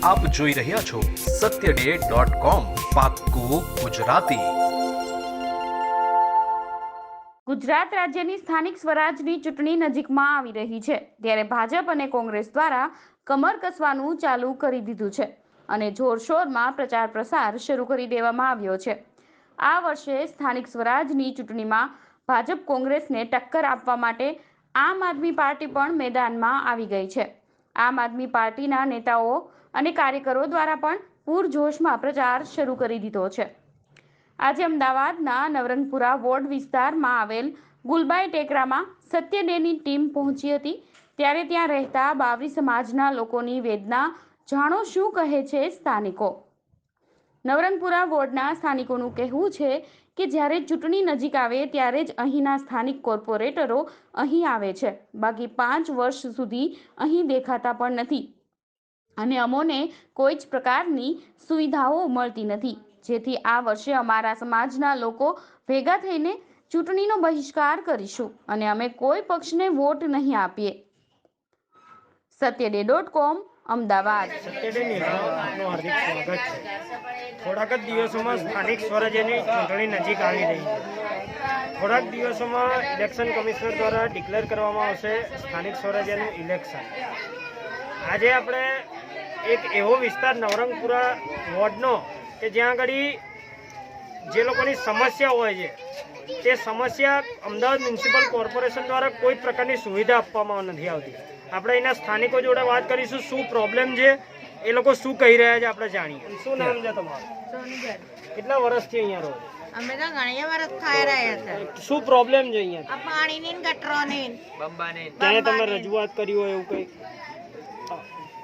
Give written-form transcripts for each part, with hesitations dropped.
આપ જોઈ રહ્યા છો satyday.com પાક્કું ગુજરાતી। ગુજરાત રાજ્યની સ્થાનિક સ્વરાજની ચૂંટણી નજીકમાં આવી રહી છે, ત્યારે ભાજપ અને કોંગ્રેસ દ્વારા કમર કસવાનું ચાલુ કરી દીધું છે અને જોરશોરમાં પ્રચાર પ્રસાર શરૂ કરી દેવામાં આવ્યો છે। આ વર્ષે સ્થાનિક સ્વરાજની ચૂંટણીમાં ભાજપ કોંગ્રેસને ટક્કર આપવા માટે આમ આદમી પાર્ટી પણ મેદાનમાં આવી ગઈ છે। આમ આદમી પાર્ટીના નેતાઓ અને કાર્યકરો દ્વારા પણ પૂરજોશમાં પ્રચાર શરૂ કરી દીધો છે। આજે અમદાવાદના નવરંગપુરા વોર્ડ વિસ્તારમાં આવેલ ગુલબાઈ ટેકરામાં સત્યડેની ટીમ પહોંચી હતી, ત્યારે ત્યાં રહેતા બાવરી સમાજના લોકોની વેદના જાણો શું કહે છે સ્થાનિકો। નવરંગપુરા વોર્ડના સ્થાનિકોનું કહેવું છે કે જ્યારે ચૂંટણી નજીક આવે ત્યારે જ અહીંના સ્થાનિક કોર્પોરેટરો અહીં આવે છે, બાકી 5 વર્ષ સુધી અહીં દેખાતા પણ નથી અને અમોને કોઈ જ પ્રકારની સુવિધાઓ મળતી નથી, જેથી આ વર્ષે અમારા સમાજના લોકો ભેગા થઈને ચૂંટણીનો બહિષ્કાર કરીશું અને અમે કોઈ પક્ષને વોટ નહીં આપીએ। satyday.com અમદાવાદ। હાર્દિક સ્વાગત છે। થોડાક જ દિવસોમાં સ્થાનિક સ્વરાજ્યની ચૂંટણી નજીક આવી રહી છે। થોડાક દિવસોમાં ઇલેક્શન કમિશનર દ્વારા ડિક્લેર કરવામાં આવશે સ્થાનિક સ્વરાજ્યનું ઇલેક્શન। આજે આપણે એક એવો વિસ્તાર નવરંગપુરા વોર્ડનો કે જ્યાં આગળ જે લોકોની સમસ્યા હોય છે તે સમસ્યા અમદાવાદ મ્યુનિસિપલ કોર્પોરેશન દ્વારા કોઈ પ્રકારની સુવિધા આપવામાં નથી આવતી। આપણે અહીંના સ્થાનિકો જોડે વાત કરીશું, શું પ્રોબ્લેમ છે, એ લોકો શું કહી રહ્યા છે આપણે જાણીએ। શું નામ છે તમારું? સોનીબેન, કેટલા વર્ષથી અહીંયા રહો? અમે તો ઘણી વર્ષ થઈ રહ્યા છે। શું પ્રોબ્લેમ છે અહીંયા? આ પાણીની ને ગટરોની ક્યાંય તમે રજૂઆત કરી હોય એવું કંઈ,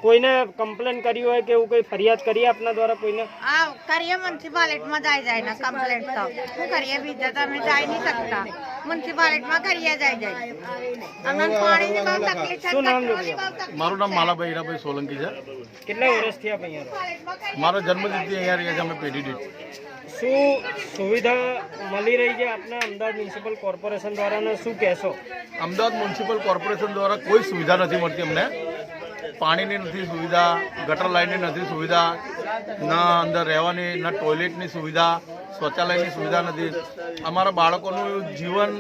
કોઈને કમ્પ્લેન કરી હોય કે એવું કંઈ ફરિયાદ કરી આપના દ્વારા કોઈને? આ કરીએ મ્યુનિસિપાલિટીમાં જાય ને કમ્પ્લેન્ટ તો શું કરીએ, બીજા તમે જાય નહીં શકતા, મ્યુનિસિપાલિટીમાં કરીએ જાય અમને પાણીની બહુ તકલીફ છે। શું નામ છે? મારું નામ માલાભાઈ હીરાભાઈ સોલંકી છે। કેટલા વર્ષથી આપ અહીંયા રહો? મારો જન્મદિવસથી અહીંયા રહીએ છીએ અમે પેઢી દીઠ। શું સુવિધા મળી રહી છે આપને અમદાવાદ મ્યુનિસિપલ કોર્પોરેશન દ્વારા ને શું કહેશો? અમદાવાદ મ્યુનિસિપલ કોર્પોરેશન દ્વારા કોઈ સુવિધા નથી મળતી અમને। પાણીની નથી સુવિધા, ગટર લાઇનની નથી સુવિધા, ના અંદર રહેવાની, ના ટોયલેટની સુવિધા, શૌચાલયની સુવિધા નથી। અમારા બાળકોનું જીવન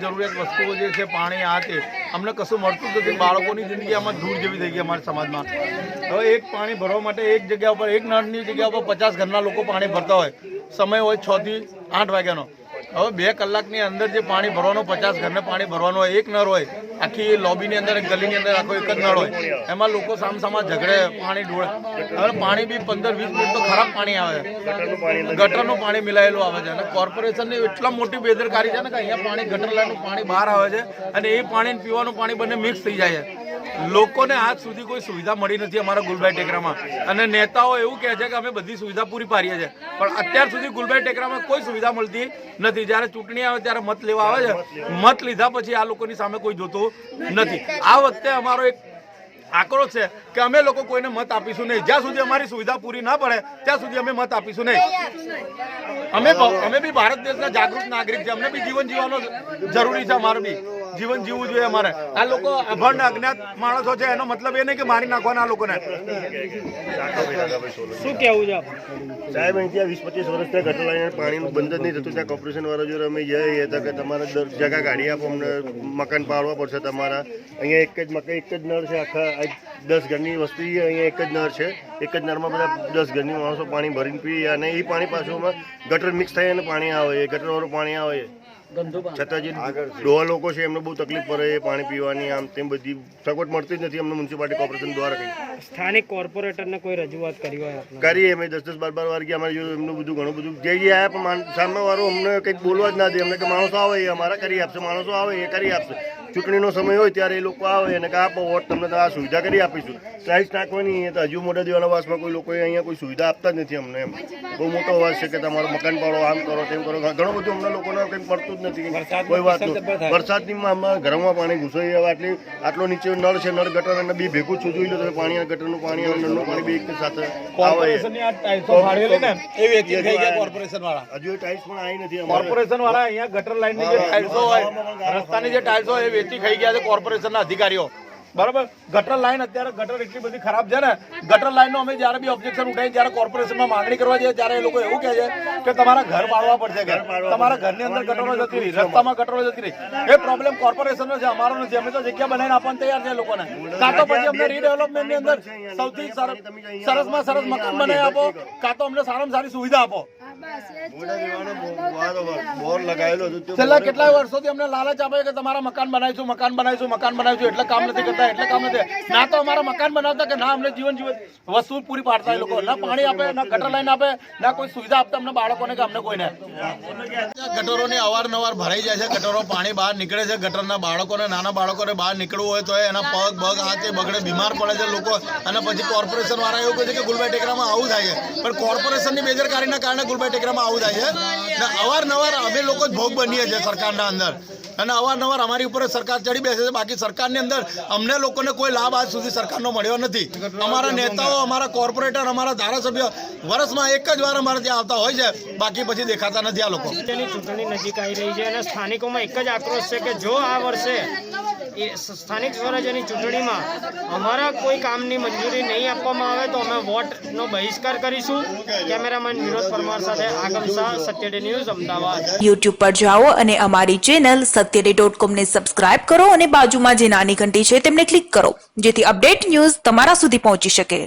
જરૂરિયાત વસ્તુઓ જે છે, પાણી, આ તે અમને કશું મળતું જ નથી। બાળકોની જિંદગી આમાં ધૂળ જેવી થઈ ગઈ અમારા સમાજમાં। હવે એક પાણી ભરવા માટે એક જગ્યા ઉપર, એક નળની જગ્યા ઉપર 50 ઘરના લોકો પાણી ભરતા હોય, સમય હોય 6 થી 8 વાગ્યાનો। હવે 2 કલાકની અંદર જે પાણી ભરવાનું, 50 ઘરને પાણી ભરવાનું હોય, એક નળ હોય, આખી લોબીની અંદર, ગલીની અંદર આખો એક જ નળ હોય, એમાં લોકો સામસામા ઝઘડે, પાણી ઢોળે। હવે પાણી બી 15-20 મિનિટ તો ખરાબ પાણી આવે, ગટરનું પાણી મિલાયેલું આવે છે અને કોર્પોરેશનની એટલા મોટી બેદરકારી છે ને કે અહીંયા પાણી, ગટર લાઈનનું પાણી બહાર આવે છે અને એ પાણી પીવાનું પાણી બંને મિક્સ થઈ જાય છે। લોકોને આજ સુધી કોઈ સુવિધા મળી નથી અમારા ગુલબાઈ ટેકરામાં અને નેતાઓ એવું કહે છે કે અમે બધી સુવિધા પૂરી પાડીએ છીએ, પણ અત્યાર સુધી ગુલબાઈ ટેકરામાં કોઈ સુવિધા મળતી નથી। જ્યારે ચૂંટણી આવે ત્યારે મત લેવા આવે છે, મત લીધા પછી આ લોકોની સામે કોઈ જોતું નથી। આ વખતે અમારો એક આક્રોશ છે કે અમે લોકો કોઈને મત આપીશું નહીં, જ્યાં સુધી અમારી સુવિધા પૂરી ના પડે ત્યાં સુધી અમે મત આપીશું નહીં। અમે બી ભારત દેશના જાગૃત નાગરિક છે, અમને બી જીવન જીવવાનો જરૂરી છે, અમારે બી જીવન જીવવું જોઈએ અમારે। આ લોકો અભણ અજ્ઞાત માણસો છે, એનો મતલબ એ નહીં કે મારી નાખવાના આ લોકોને। શું કહેવું છે સાહેબ? અહીંથી 20-25 વર્ષથી ગટર લાઈન પાણીનું બંધ જ નહીં થતું। ત્યાં કોર્પોરેશન વાળા જોડે અમે જઈએ હતા કે તમારે જગા ગાડી આપો, અમને મકાન પાડવા પડશે તમારા। અહીંયા એક જ નળ છે, આખા 10 ઘરની વસ્તી અહીંયા એક જ નળ છે, એક જ નળમાં બધા 10 ઘરની માણસો પાણી ભરીને પીએ અને એ પાણી પાછું ગટર મિક્સ થાય અને પાણી આવે, ગટરવાળું પાણી આવે। છતાં જે ડોહા લોકો છે એમને બહુ તકલીફ પડે પાણી પીવાની, આમ તેમ બધી સગવડ મળતી જ નથી અમને મ્યુનિસિપાલિટી કોર્પોરેશન દ્વારા। કંઈ સ્થાનિક કોર્પોરેટરને કોઈ રજૂઆત કરી હોય? કરીએ અમે 10-10, 12-12 વાર ગયા, અમારે એમનું બધું ઘણું બધું જે આવ્યા, પણ સામેવાળું અમને કંઈક બોલવા જ ના દે અમને કે માણસો આવે એ અમારા કરી આપશે, માણસો આવે એ કરી આપશે। ચૂંટણીનો સમય હોય ત્યારે એ લોકો આવે અને કે આપો વોટ, તમને તો આ સુવિધા કરી આપીશું। પ્રાઇસ નાખવાની તો હજુ મોટા દેવાલાવાસમાં કોઈ લોકોએ અહીંયા કોઈ સુવિધા આપતા જ નથી અમને। એમ બહુ મોટો અવાજ છે કે તમારું મકાન પાડો, આમ કરો, તેમ કરો, ઘણું બધું અમને લોકોને કંઈ પડતું જ નથી કોઈ વાતનું। વરસાદની અમારા ઘરમાં પાણી ઘૂસાઈ આવે, આટલો નીચે નળ છે, નળ ગટર અને બી ભેગું છું, જોઈ લો તમે, પાણી અને ગટરનું પાણી અને નળનું પાણી બી એક સાથે આવે। હજુ ટાઇલ્સ પણ આવી નથી કોર્પોરેશન વાળા અહીંયા ગટર લાઈનની જે ટાઇલ્સો હોય, રસ્તાની જે ટાઇલ્સો હોય એ વેચી ખાઈ ગયા છે કોર્પોરેશનના અધિકારીઓ। બરાબર. ગટર લાઈન અત્યારે ગટર એટલી બધી ખરાબ છે ને, ગટર લાઈનનો અમે જ્યારે બી ઓબ્જેક્શન ઉઠાવી, જ્યારે કોર્પોરેશનમાં માંગણી કરવા જઈએ ત્યારે એ લોકો એવું કહે છે કે તમારા ઘર પાડવા પડશે, તમારા ઘરની અંદર ગટરો જતી રહી, રસ્તામાં ગટરો જતી રહી. એ પ્રોબ્લેમ કોર્પોરેશનનો છે, અમારો નથી. અમે તો જગ્યા બનાવીને આપવાનું તૈયાર છે લોકોને. કાં તો પછી અમને રીડેવલપમેન્ટની અંદર સૌથી સરસમાં સરસ મકાન બનાવી આપો, કાં તો અમને સારામાં સારી સુવિધા આપો. છેલ્લા કેટલાય વર્ષોથી અમને લાલચ આપે કે તમારા મકાન બનાવીશું, મકાન બનાવીશું, મકાન બનાવીશું. એટલે કામ નથી કરતા, એટલે કામ નથી. ના તો અમારા મકાન બનાવતા કે ના અમને જીવન વસ્તુ પૂરી પાડતા. એ લોકો ના પાણી આપે, ના ગટર લાઈન આપે, ના કોઈ સુવિધા આપતા અમને બાળકોને કે અમને કોઈને. ગટરોની અવારનવાર ભરાઈ જાય છે, ગટરો પાણી બહાર નીકળે છે. ગટરના બાળકોને, નાના બાળકોને બહાર નીકળવું હોય તો એના પગ આ તે બગડે, બીમાર પડે છે લોકો. અને પછી કોર્પોરેશન વાળા એવું કહે છે કે ગુલબાઈ ટેકરામાં આવું થાય છે, પણ કોર્પોરેશનની બેદરકારીના કારણે ગુલબાઈ ટેકરામાં આવું થાય છે. અવારનવાર અમે લોકો જ ભોગ બનીએ છીએ સરકારના અંદર, અને અવારનવાર અમારી ઉપર સરકાર ચડી બેસે છે. બાકી સરકારની અંદર અમને લોકોને કોઈ લાભ આજ સુધી સરકારનો મળ્યો નથી. અમારા નેતાઓ, અમારા કોર્પોરેટર, અમારા ધારાસભ્ય વર્ષમાં એક જ વાર અમારે ત્યાં આવતા હોય છે, બાકી પછી દેખાતા નથી આ લોકો. ચૂંટણી નજીક આવી રહી છે અને સ્થાનિકોમાં એક જ આક્રોશ છે કે જો આ વર્ષે સ્થાનિક સ્વરાજ્યની ચૂંટણીમાં અમારા કોઈ કામની મંજૂરી નહીં આપવામાં આવે તો અમે વોટનો બહિષ્કાર કરીશું. કેમેરામેન વિનોદ પરમાર સાથે આગમ શાહ, સત્યડે ન્યૂઝ, અમદાવાદ. YouTube પર જાઓ અને અમારી ચેનલ satyday.com ને સબસ્ક્રાઇબ કરો અને બાજુમાં જે નાની ઘંટી છે તેમને ક્લિક કરો, જેથી અપડેટ ન્યૂઝ તમારા સુધી પહોંચી શકે.